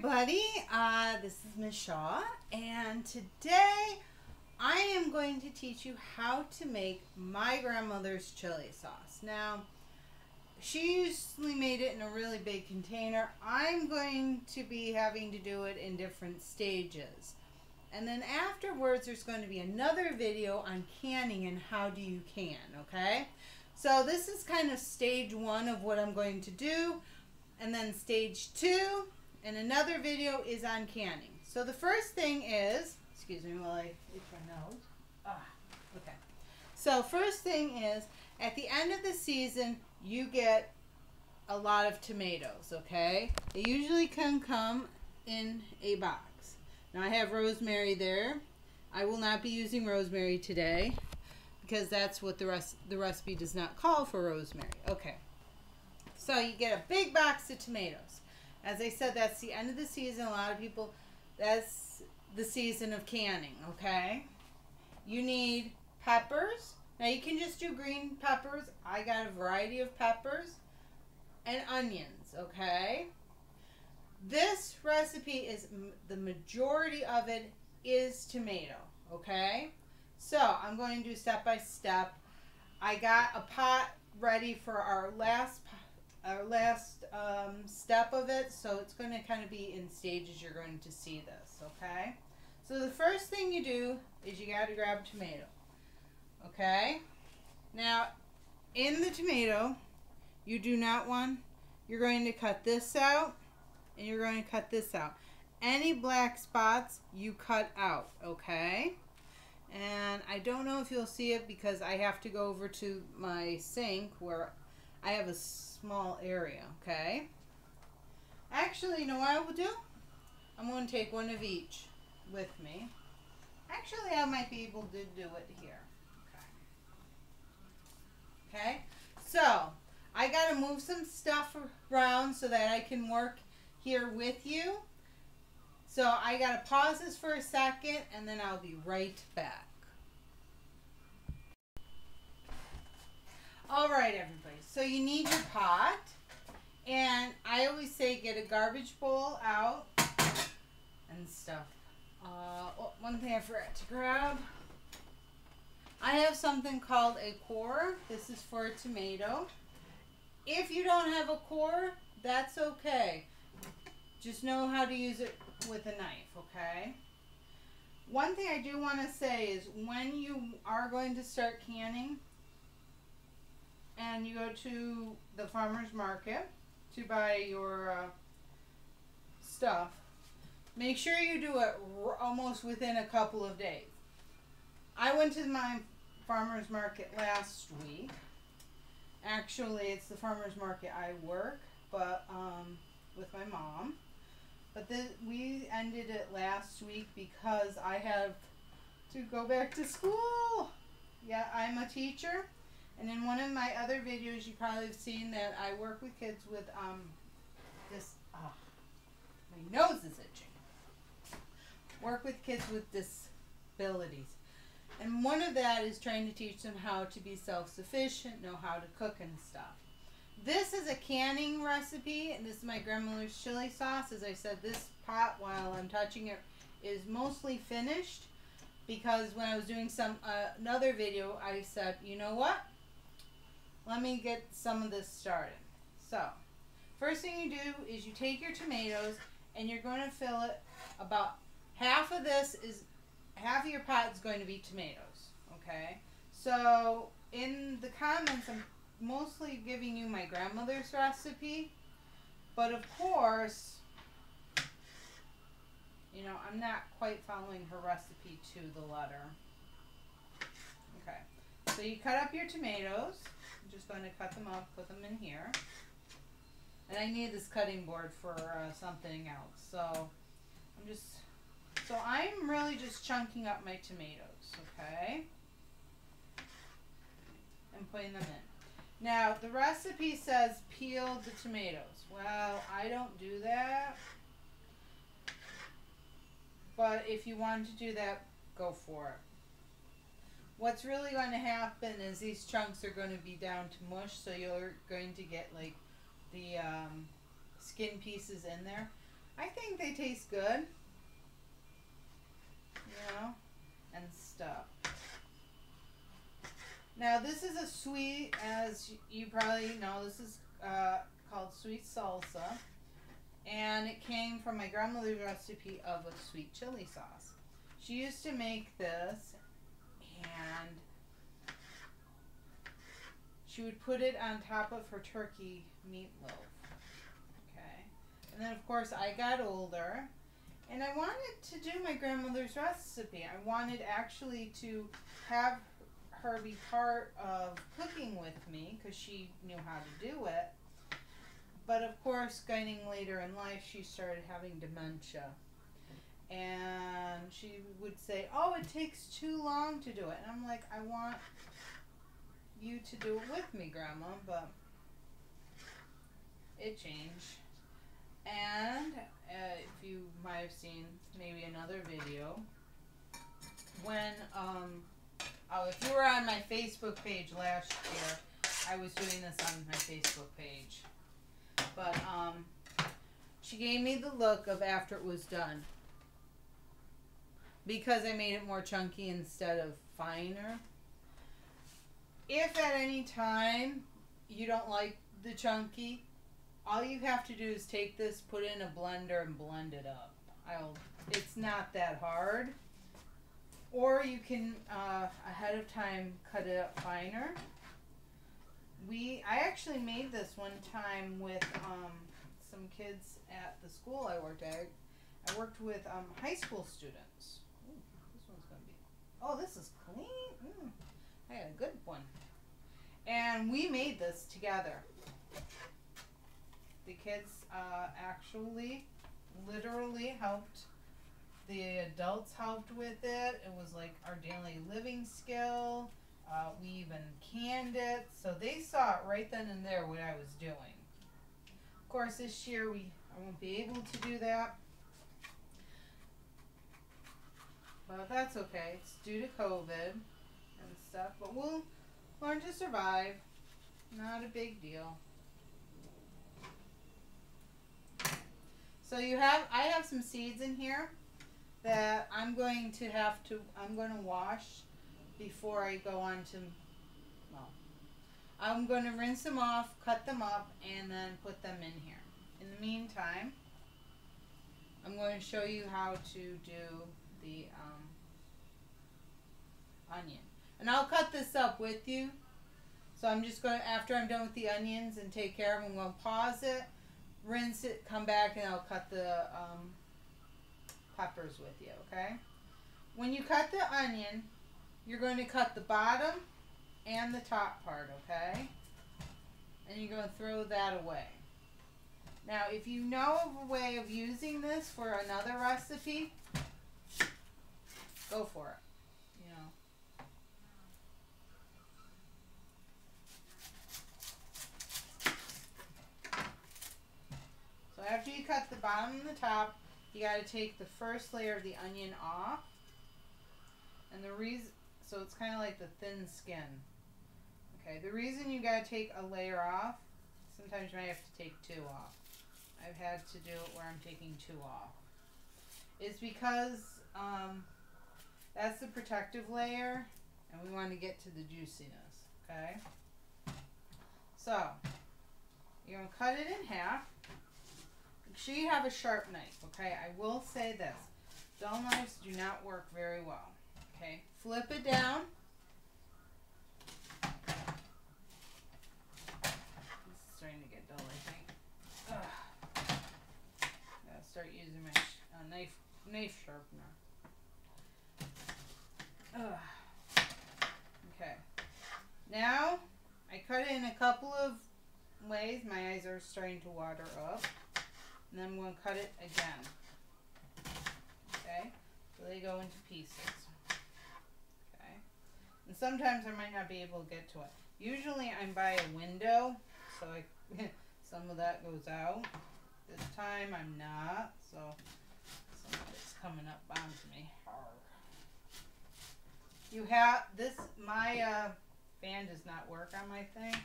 everybody, this is Ms. Shaw, and today I am going to teach you how to make my grandmother's chili sauce. Now, she usually made it in a really big container. I'm going to be having to do it in different stages. And then afterwards, there's going to be another video on canning and how do you can, okay? So this is kind of stage one of what I'm going to do. And then stage two, and another video is on canning. So the first thing is, excuse me while I itch my nose. Okay. So first thing is, at the end of the season, you get a lot of tomatoes, okay? They usually can come in a box. Now I have rosemary there. I will not be using rosemary today because that's what the recipe does not call for rosemary. Okay. So you get a big box of tomatoes. As I said, that's the end of the season. A lot of people, that's the season of canning, okay? You need peppers. Now you can just do green peppers. I got a variety of peppers and onions, okay? This recipe is, the majority of it is tomato, okay? So I'm going to do step by step. I got a pot ready for our last step of it, so it's going to kind of be in stages. You're going to see this, okay? So the first thing you do is you got to grab a tomato, okay? Now, in the tomato, you do not want, you're going to cut this out, and you're going to cut this out. Any black spots, you cut out, okay? And I don't know if you'll see it because I have to go over to my sink where I have a small area, okay? Actually, you know what I will do? I'm going to take one of each with me. Actually, I might be able to do it here. Okay, so I got to move some stuff around so that I can work here with you. So I got to pause this for a second and then I'll be right back. All right, everybody, so you need your pot, and I always say get a garbage bowl out and stuff. One thing I forgot to grab. I have something called a core. This is for a tomato. If you don't have a core, that's okay. Just know how to use it with a knife, okay? One thing I do want to say is when you are going to start canning, and you go to the farmer's market to buy your stuff, make sure you do it almost within a couple of days. I went to my farmer's market last week. Actually, it's the farmer's market I work, but with my mom. But we ended it last week because I have to go back to school. Yeah, I'm a teacher. And in one of my other videos, you probably have seen that I work with kids with my nose is itching. Work with kids with disabilities. And one of that is trying to teach them how to be self-sufficient, know how to cook and stuff. This is a canning recipe, and this is my grandmother's chili sauce. As I said, this pot, while I'm touching it, is mostly finished because when I was doing another video, I said, you know what? Let me get some of this started. So, first thing you do is you take your tomatoes and you're going to fill it about half of your pot is going to be tomatoes, okay? So, in the comments, I'm mostly giving you my grandmother's recipe, but of course, you know, I'm not quite following her recipe to the letter. Okay, so you cut up your tomatoes. I'm just going to cut them up, put them in here. And I need this cutting board for something else. So I'm really just chunking up my tomatoes, okay? And putting them in. Now, the recipe says peel the tomatoes. Well, I don't do that. But if you want to do that, go for it. What's really going to happen is these chunks are going to be down to mush, so you're going to get like the skin pieces in there. I think they taste good. You know, and stuff. Now this is a sweet, as you probably know, this is called sweet salsa. And it came from my grandmother's recipe of a sweet chili sauce. She used to make this, and she would put it on top of her turkey meatloaf. Okay. And then of course I got older, and I wanted to do my grandmother's recipe. I wanted actually to have her be part of cooking with me because she knew how to do it. But of course, getting later in life, she started having dementia. And she would say, oh, it takes too long to do it. And I'm like, I want you to do it with me, Grandma. But it changed. And if you might have seen maybe another video, when, if you were on my Facebook page last year, I was doing this on my Facebook page. But she gave me the look of after it was done, because I made it more chunky instead of finer. If at any time you don't like the chunky, all you have to do is take this, put it in a blender, and blend it up. It's not that hard. Or you can ahead of time cut it up finer. I actually made this one time with some kids at the school I worked at. I worked with high school students. Ooh, this one's going to be... Oh, this is clean. I got a good one. And we made this together. The kids actually literally helped. The adults helped with it. It was like our daily living skill. We even canned it, so they saw it right then and there what I was doing. Of course, this year I won't be able to do that, but that's okay. It's due to COVID and stuff, but we'll learn to survive. Not a big deal. So I have some seeds in here that I'm going to wash before I go on to, I'm going to rinse them off, cut them up, and then put them in here. In the meantime, I'm going to show you how to do the onion. And I'll cut this up with you. So I'm just going to, after I'm done with the onions and take care of them, I'm going to pause it, rinse it, come back, and I'll cut the peppers with you, okay? When you cut the onion, you're going to cut the bottom and the top part, okay? And you're going to throw that away. Now, if you know of a way of using this for another recipe, go for it, you know. So after you cut the bottom and the top, you got to take the first layer of the onion off. And the reason, so it's kind of like the thin skin. Okay, the reason you got to take a layer off, sometimes you might have to take two off. I've had to do it where I'm taking two off. Is because that's the protective layer, and we want to get to the juiciness, okay? So, you're going to cut it in half. Make sure you have a sharp knife, okay? I will say this. Dull knives do not work very well. Okay, flip it down. This is starting to get dull, I think. Ugh. Gotta start using my knife sharpener. Ugh. Okay. Now, I cut it in a couple of ways. My eyes are starting to water up. And then I'm going to cut it again. Okay? So they go into pieces. And sometimes I might not be able to get to it. Usually I'm by a window, so some of that goes out. This time I'm not, so some of it's coming up onto me. You have this, my fan does not work on my thing.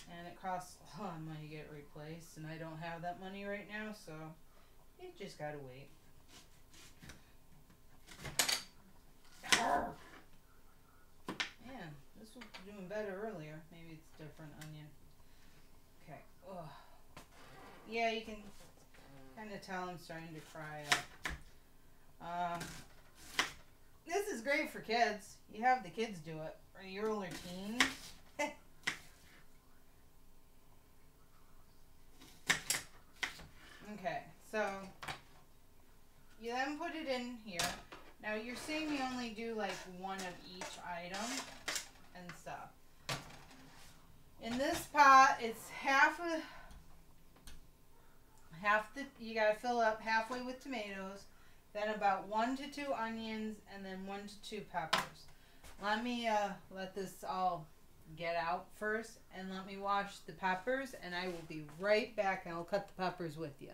And it costs a lot of money to get it replaced, and I don't have that money right now, so you just gotta wait. Man, this was doing better earlier. Maybe it's different onion. Okay. Ugh. Yeah, you can kind of tell I'm starting to fry up. This is great for kids. You have the kids do it, or your older teens. Okay, so you then put it in here. Now you're seeing me only do like one of each item and stuff. In this pot, it's you gotta fill up halfway with tomatoes, then about 1 to 2 onions, and then 1 to 2 peppers. Let me let this all get out first, and let me wash the peppers, and I will be right back, and I'll cut the peppers with you.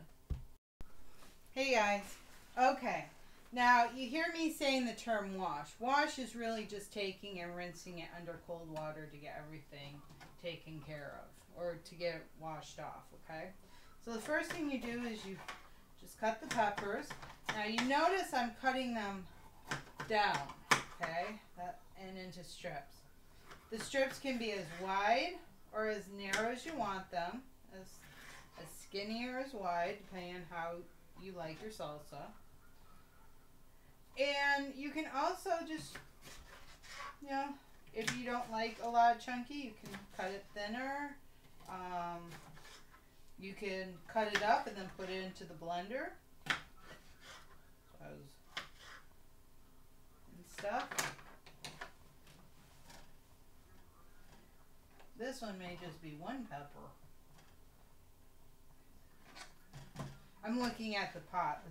Hey guys. Okay. Now, you hear me saying the term wash. Wash is really just taking and rinsing it under cold water to get everything taken care of, or to get it washed off, okay? So the first thing you do is you just cut the peppers. Now you notice I'm cutting them down, okay, and into strips. The strips can be as wide or as narrow as you want them, as skinny or as wide, depending on how you like your salsa. And you can also just, you know, if you don't like a lot of chunky, you can cut it thinner. You can cut it up and then put it into the blender. And stuff. This one may just be 1 pepper. I'm looking at the pot,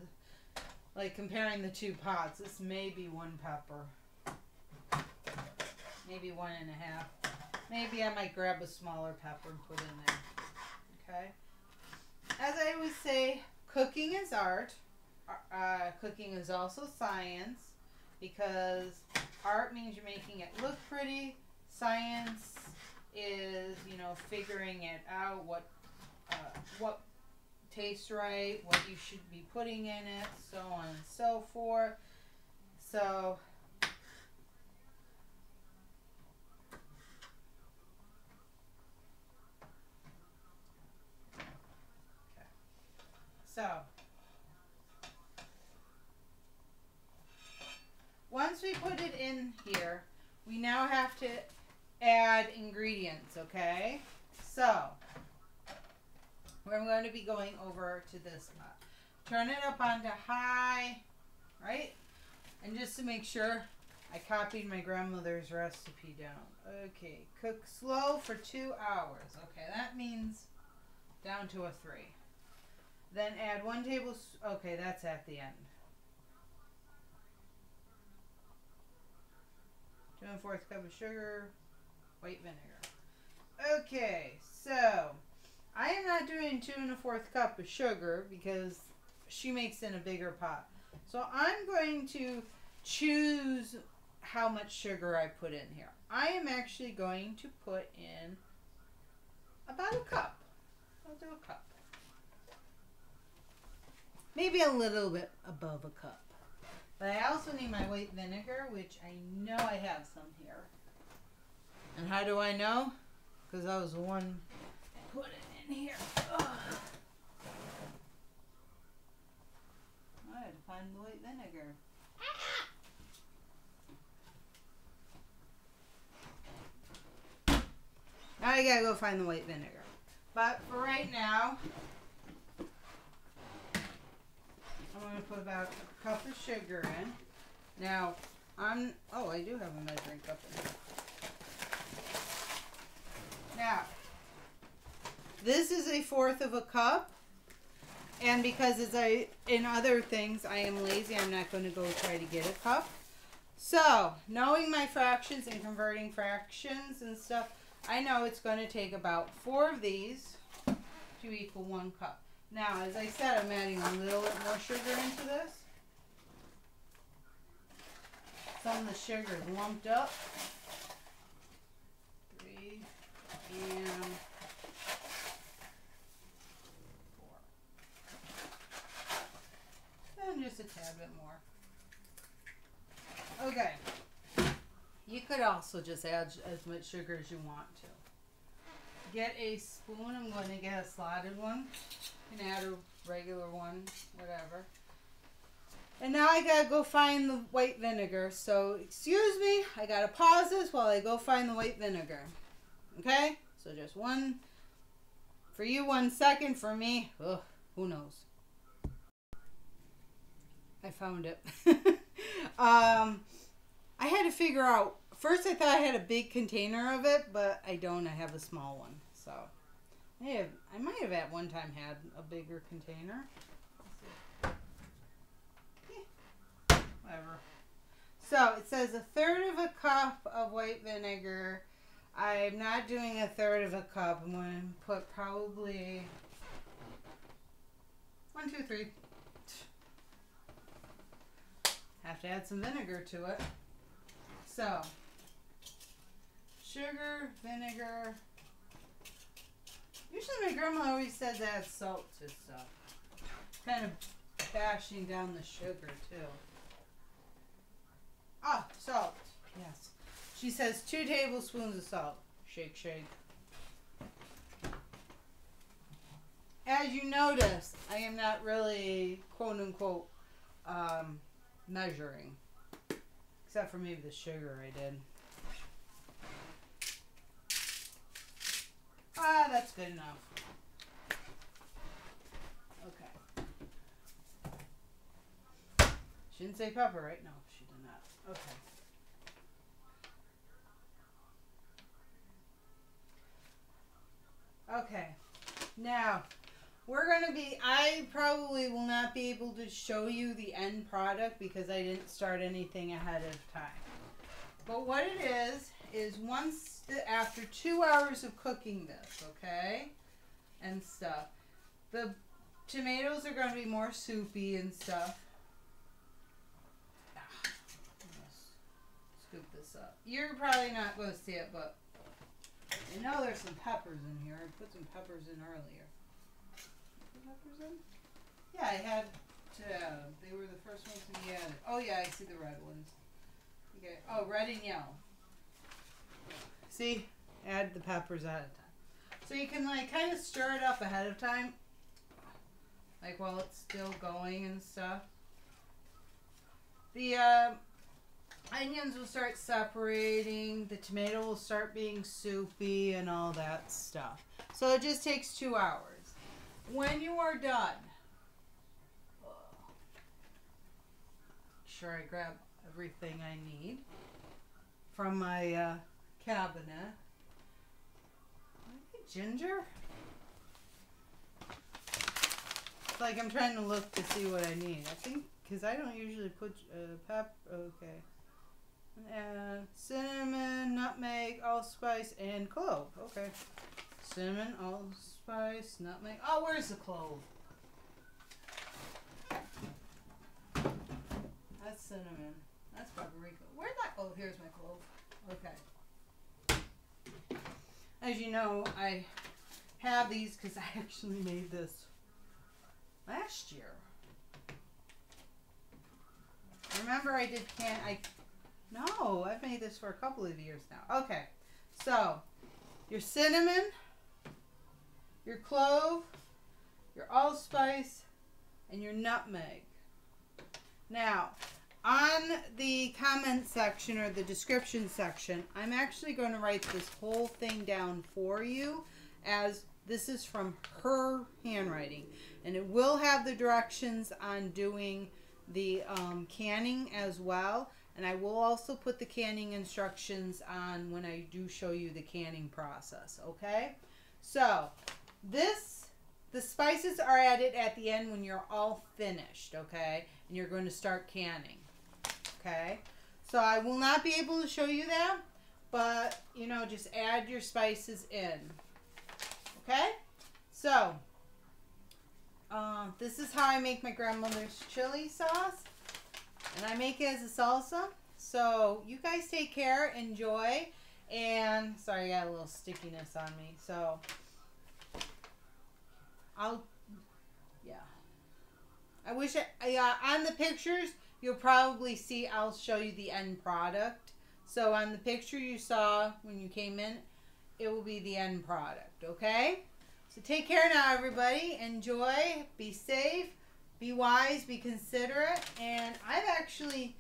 like comparing the 2 pots. This may be 1 pepper. Maybe 1 1/2. Maybe I might grab a smaller pepper and put in there. Okay? As I always say, cooking is art. Cooking is also science, because art means you're making it look pretty. Science is, you know, figuring it out, what tastes right, what you should be putting in it, so on and so forth. So once we put it in here, we now have to add ingredients, okay? So we're going to be going over to this pot. Turn it up onto high, right? And just to make sure, I copied my grandmother's recipe down. Okay, cook slow for 2 hours. Okay, that means down to a 3. Then add 1 tablespoon. Okay, that's at the end. 2 1/4 cup of sugar, white vinegar. Okay, so I am not doing 2 1/4 cup of sugar because she makes in a bigger pot. So I'm going to choose how much sugar I put in here. I am actually going to put in about a cup. I'll do a cup. Maybe a little bit above a cup. But I also need my white vinegar, which I know I have some here. And how do I know? Because I was the one put it in here. Ugh. I had to find the white vinegar. Now I gotta go find the white vinegar. But for right now, I'm going to put about a cup of sugar in. Now, oh, I do have a measuring cup in here. Now, this is 1/4 cup. And because in other things I am lazy, I'm not going to go try to get a cup. So, knowing my fractions and converting fractions and stuff, I know it's going to take about 4 of these to equal 1 cup. Now, as I said, I'm adding a little bit more sugar into this. Some of the sugar is lumped up. 3 and tad bit more. Okay. You could also just add as much sugar as you want to. Get a spoon. I'm going to get a slotted one. You can add a regular one, whatever. And now I gotta go find the white vinegar. So, excuse me, I gotta pause this while I go find the white vinegar. Okay? So just one, for you 1 second, for me, ugh, who knows? I found it. I had to figure out, first I thought I had a big container of it, but I don't, I have a small one. So, I might have at one time had a bigger container. Whatever. So it says 1/3 cup of white vinegar. I'm not doing 1/3 cup. I'm going to put probably 1, 2, 3. Have to add some vinegar to it. So sugar, vinegar. Usually my grandma always says add salt to stuff. Kind of bashing down the sugar too. Ah, salt. Yes. She says 2 tablespoons of salt. Shake, shake. As you notice, I am not really, quote unquote, measuring. Except for maybe the sugar I did. Ah, that's good enough. Okay. She didn't say pepper, right? No, she did not. Okay. Okay. Now, we're going to be, I probably will not be able to show you the end product because I didn't start anything ahead of time. But what it is once, after 2 hours of cooking this, okay, and stuff, the tomatoes are going to be more soupy and stuff. Scoop this up. You're probably not going to see it, but I know there's some peppers in here. I put some peppers in earlier. Put peppers in? Yeah, I had to add them. They were the first ones to be added. Oh yeah, I see the red ones. Okay. Oh, red and yellow. See? Add the peppers ahead of time. So you can like kind of stir it up ahead of time. Like while it's still going and stuff. The onions will start separating. The tomato will start being soupy and all that stuff. So it just takes 2 hours. When you are done, make sure I grab everything I need from my cabinet. Ginger? It's like I'm trying to look to see what I need. I think, because I don't usually put okay. Cinnamon, nutmeg, allspice, and clove. Okay. Cinnamon, allspice, nutmeg. Oh, where's the clove? That's cinnamon. That's paprika. Where'd that? Oh, here's my clove. Okay. As you know, I have these because I actually made this last year. Remember I did no, I've made this for a couple of years now. Okay, so your cinnamon, your clove, your allspice, and your nutmeg. Now, on the comment section or the description section, I'm actually going to write this whole thing down for you, as this is from her handwriting. And it will have the directions on doing the canning as well. And I will also put the canning instructions on when I do show you the canning process, okay? So, the spices are added at the end when you're all finished, okay? And you're going to start canning, okay? So I will not be able to show you that, but, you know, just add your spices in, okay? So, this is how I make my grandmother's chili sauce. And I make it as a salsa. So you guys take care, enjoy, and sorry, I got a little stickiness on me. So I wish on the pictures you'll probably see, I'll show you the end product. So on the picture you saw when you came in, it will be the end product, okay? So take care now, everybody. Enjoy, be safe, be wise, be considerate. And I've actually,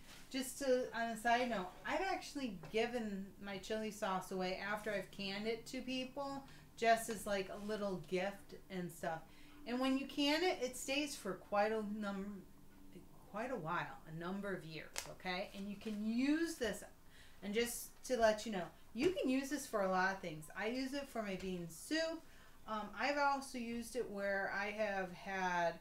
on a side note, I've actually given my chili sauce away after I've canned it to people, just as like a little gift and stuff. And when you can it, it stays for quite a while, a number of years, okay? And you can use this, and just to let you know, you can use this for a lot of things. I use it for my bean soup. I've also used it where I have had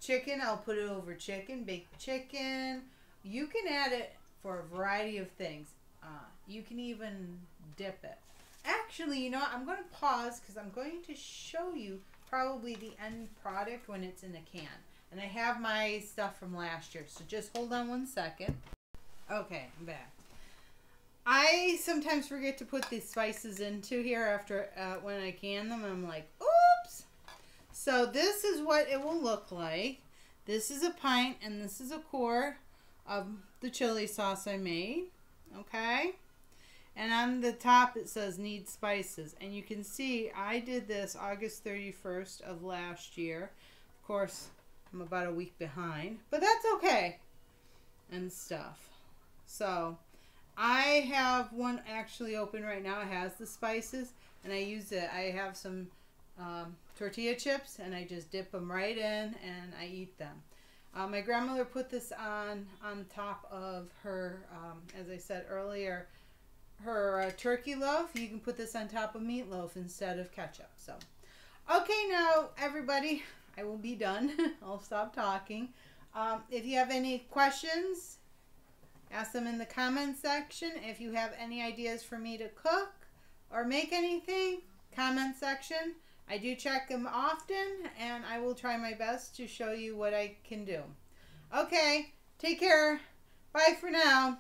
chicken. I'll put it over chicken, baked chicken. You can add it for a variety of things. You can even dip it. Actually, you know what? I'm going to pause because I'm going to show you probably the end product when it's in a can. And I have my stuff from last year, so just hold on one second. Okay, I'm back. I sometimes forget to put the spices into here after when I can them. I'm like, oops. So this is what it will look like. This is a pint and this is a quart of the chili sauce I made. Okay. And on the top it says need spices. And you can see I did this August 31st of last year. Of course, I'm about a week behind, but that's okay. And stuff. So I have one actually open right now. It has the spices and I use it. I have some tortilla chips and I just dip them right in and I eat them. My grandmother put this on top of her, as I said earlier, her turkey loaf. You can put this on top of meatloaf instead of ketchup. So, okay, now everybody, I will be done. I'll stop talking. If you have any questions, ask them in the comment section. If you have any ideas for me to cook or make anything, comment section. I do check them often, and I will try my best to show you what I can do. Okay, take care. Bye for now.